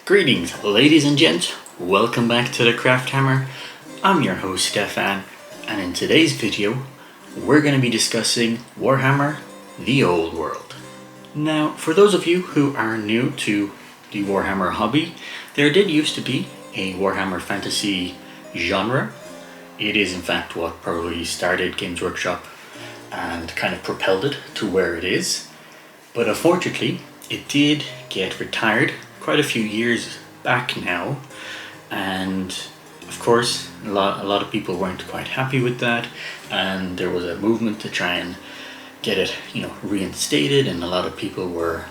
Greetings ladies and gents, welcome back to the Craft Hammer. I'm your host Stefan, and in today's video we're going to be discussing Warhammer the Old World. Now for those of you who are new to the Warhammer hobby, there did used to be a Warhammer Fantasy genre. It is in fact what probably started GamesWorkshop and kind of propelled it to where it is, but unfortunately it did get retired quite a few years back now, and of course a lot of people weren't quite happy with that, and there was a movement to try and get it, reinstated, and a lot of people were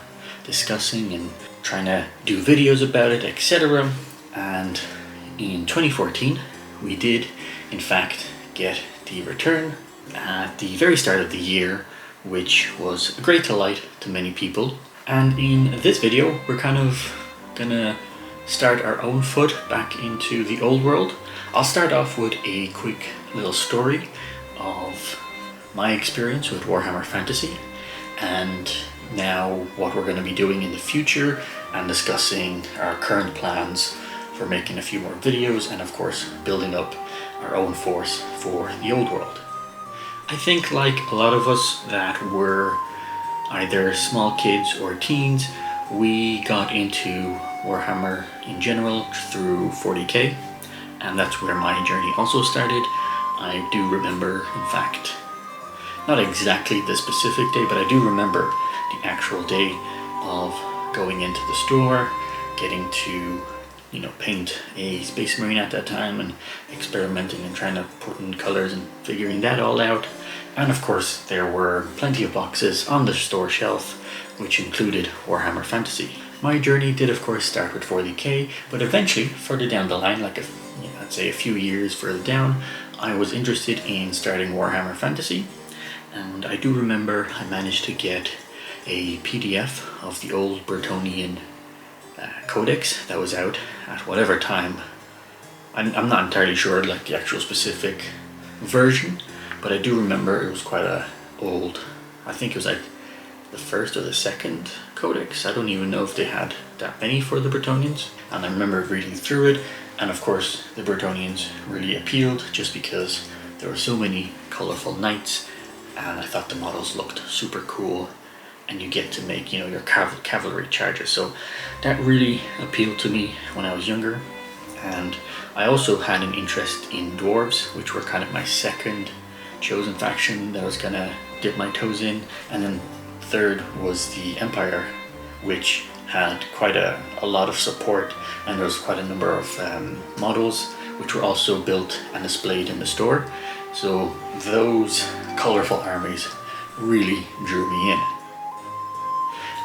discussing and trying to do videos about it, etc. And in 2014 we did in fact get the return at the very start of the year, which was a great delight to many people. And in this video we're kind of gonna start our own foot back into the old world. I'll start off with a quick little story of my experience with Warhammer Fantasy, and now what we're going to be doing in the future, and discussing our current plans for making a few more videos, and of course building up our own force for the old world. I think, like a lot of us that were either small kids or teens, we got into Warhammer in general through 40k, and that's where my journey also started. I do remember, in fact, not exactly the specific day, but I do remember the actual day of going into the store, getting to paint a Space Marine at that time, and experimenting and trying to put in colors and figuring that all out. And of course there were plenty of boxes on the store shelf which included Warhammer Fantasy. My journey did of course start with 40k, but eventually further down the line, like I'd say a few years further down, I was interested in starting Warhammer Fantasy. And I do remember I managed to get a PDF of the old Bretonnian codex that was out at whatever time. I'm not entirely sure like the actual specific version, but I do remember it was quite a old, I think it was like the first or the second codex. I don't even know if they had that many for the Bretonnians, and I remember reading through it, and of course the Bretonnians really appealed just because there were so many colorful knights, and I thought the models looked super cool, and you get to make your cavalry charges, so that really appealed to me when I was younger. And I also had an interest in dwarves, which were kind of my second chosen faction that I was gonna dip my toes in, and then third was the Empire, which had quite a lot of support, and there was quite a number of models which were also built and displayed in the store, so those colorful armies really drew me in.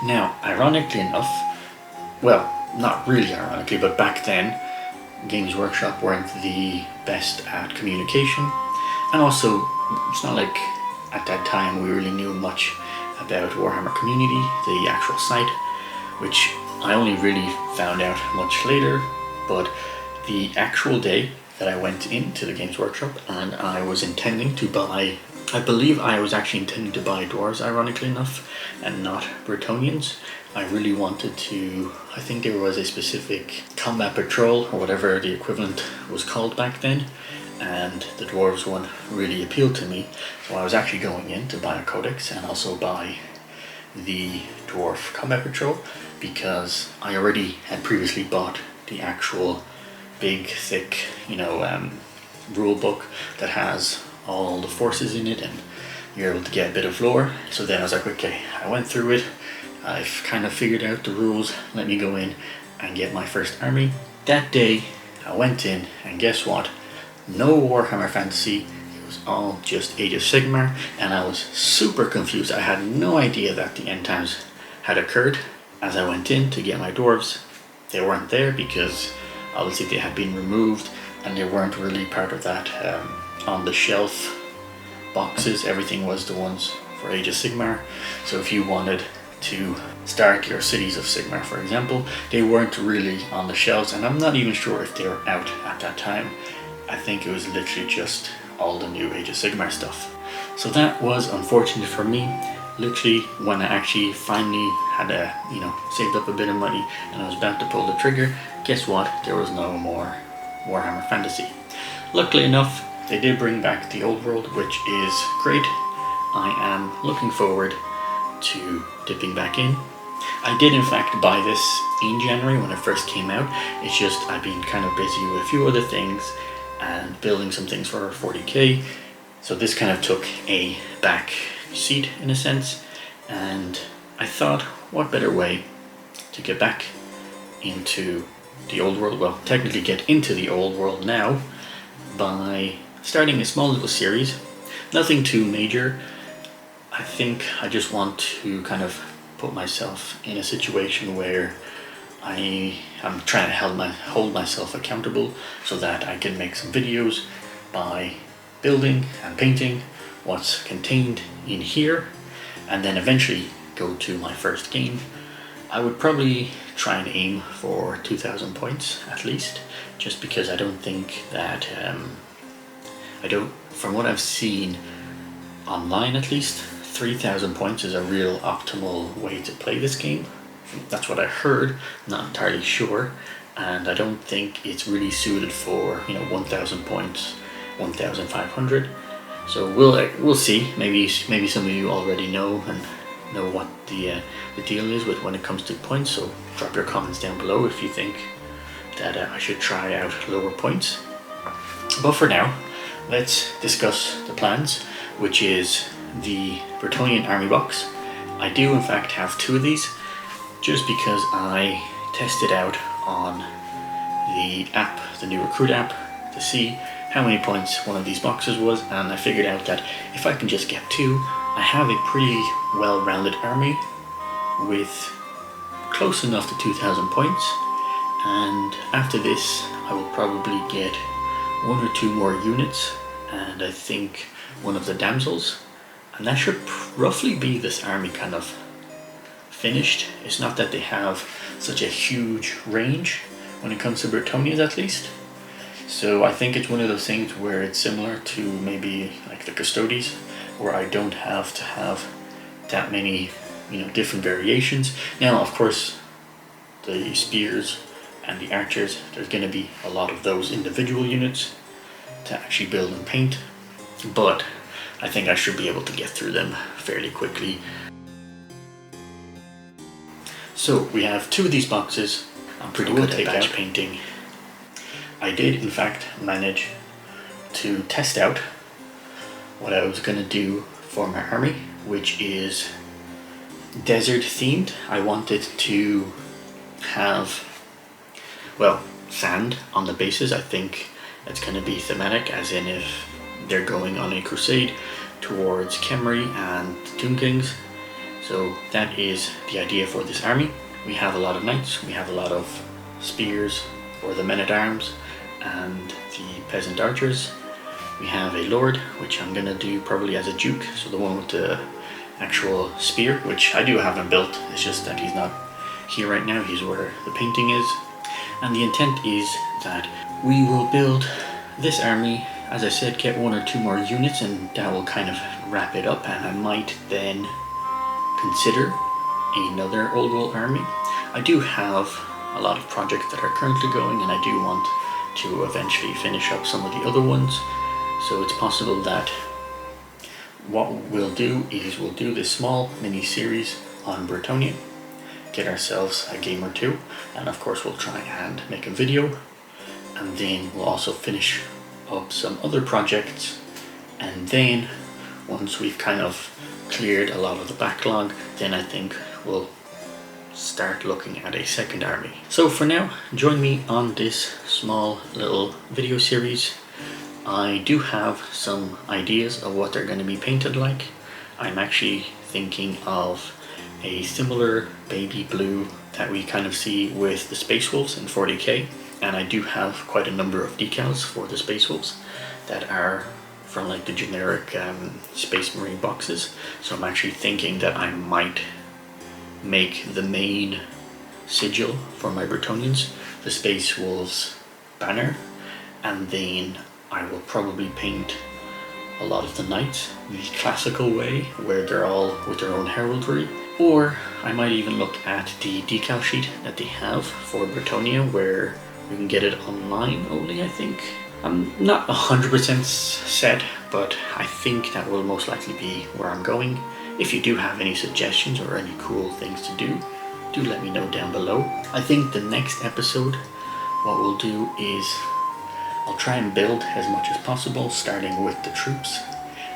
Now ironically enough, well, not really ironically, but back then Games Workshop weren't the best at communication, and also it's not like at that time we really knew much about Warhammer community, the actual site, which I only really found out much later. But the actual day that I went into the Games Workshop and I was intending to buy, I believe I was actually intending to buy dwarves, ironically enough, and not Bretonnians. I really wanted to, I think there was a specific combat patrol or whatever the equivalent was called back then, and the dwarves one really appealed to me, so I was actually going in to buy a codex and also buy the dwarf combat patrol, because I already had previously bought the actual big thick rule book that has all the forces in it, and you're able to get a bit of lore. So then I was like, okay, I went through it, I've kind of figured out the rules, let me go in and get my first army. That day I went in, and guess what? No Warhammer Fantasy, it was all just Age of Sigmar, and I was super confused. I had no idea that the end times had occurred. As I went in to get my dwarves, they weren't there because obviously they had been removed, and they weren't really part of that on the shelf boxes. Everything was the ones for Age of Sigmar. So if you wanted to start your Cities of Sigmar, for example, they weren't really on the shelves, and I'm not even sure if they were out at that time. I think it was literally just all the new Age of Sigmar stuff. So that was unfortunate for me, literally when I actually finally had saved up a bit of money and I was about to pull the trigger, guess what? There was no more Warhammer Fantasy. Luckily enough, they did bring back the old world, which is great. I am looking forward to dipping back in. I did in fact buy this in January when it first came out. It's just I've been kind of busy with a few other things and building some things for 40k. So this kind of took a back seat in a sense, and I thought what better way to get back into the old world, well technically get into the old world now, by starting a small little series. Nothing too major. I think I just want to kind of put myself in a situation where I'm trying to hold myself accountable so that I can make some videos by building and painting what's contained in here, and then eventually go to my first game. I would probably try and aim for 2,000 points at least, just because I don't think that from what I've seen online at least, 3,000 points is a real optimal way to play this game. That's what I heard, not entirely sure, and I don't think it's really suited for 1,000 points, 1,500. So we'll see. Maybe some of you already know and know what the deal is with when it comes to points. So drop your comments down below if you think that I should try out lower points. But for now, let's discuss the plans, which is the Bretonnian army box. I do in fact have 2 of these, just because I tested out on the app, the new recruit app, to see how many points one of these boxes was, and I figured out that if I can just get 2, I have a pretty well-rounded army with close enough to 2,000 points, and after this I will probably get 1 or 2 more units, and I think one of the damsels, and that should roughly be this army kind of finished. It's not that they have such a huge range when it comes to Bretonnias at least. So I think it's one of those things where it's similar to maybe like the Custodes, where I don't have to have that many different variations. Now of course the spears and the archers, there's going to be a lot of those individual units to actually build and paint, but I think I should be able to get through them fairly quickly. So we have 2 of these boxes. I'm pretty good at batch painting. I did in fact manage to test out what I was going to do for my army, which is desert themed. I wanted to have, well, sand on the bases. I think it's going to be thematic, as in if they're going on a crusade towards Khemri and Tomb Kings. So that is the idea for this army. We have a lot of knights, we have a lot of spears for the men-at-arms and the peasant archers. We have a lord, which I'm gonna do probably as a duke, so the one with the actual spear, which I do have him built. It's just that he's not here right now, he's where the painting is. And the intent is that we will build this army, as I said, get 1 or 2 more units, and that will kind of wrap it up, and I might then consider another old world army. I do have a lot of projects that are currently going, and I do want to eventually finish up some of the other ones. So it's possible that what we'll do is we'll do this small mini series on Bretonnia, get ourselves a game or 2, and of course we'll try and make a video, and then we'll also finish up some other projects, and then once we've kind of cleared a lot of the backlog, then I think we'll start looking at a second army. So for now, join me on this small little video series. I do have some ideas of what they're going to be painted like. I'm actually thinking of a similar baby blue that we kind of see with the Space Wolves in 40k, and I do have quite a number of decals for the Space Wolves that are from like the generic Space Marine boxes. So I'm actually thinking that I might make the main sigil for my Bretonnians the Space Wolves banner, and then I will probably paint a lot of the knights the classical way, where they're all with their own heraldry. Or I might even look at the decal sheet that they have for Bretonnia, where you can get it online only, I think. I'm not 100% set, but I think that will most likely be where I'm going. If you do have any suggestions or any cool things to do let me know down below. I think the next episode, what we'll do is I'll try and build as much as possible, starting with the troops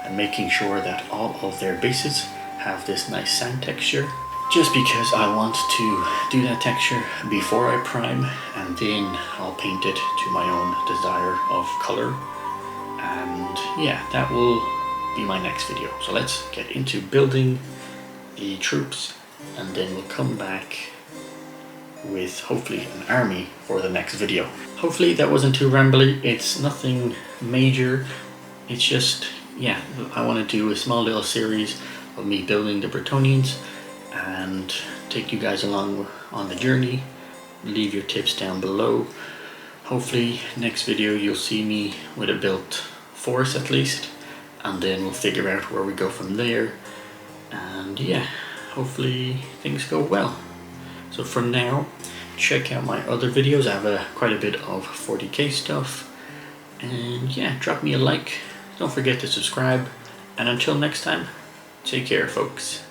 and making sure that all of their bases have this nice sand texture, just because I want to do that texture before I prime, and then I'll paint it to my own desire of color. And yeah, that will be my next video. So let's get into building the troops, and then we'll come back with hopefully an army for the next video. Hopefully that wasn't too rambly. It's nothing major. It's just, yeah, I want to do a small little series of me building the Bretonnians and take you guys along on the journey. Leave your tips down below. Hopefully next video you'll see me with a built force at least, and then we'll figure out where we go from there. And yeah, hopefully things go well. So for now, check out my other videos. I have quite a bit of 40k stuff. And yeah, drop me a like. Don't forget to subscribe. And until next time, take care, folks.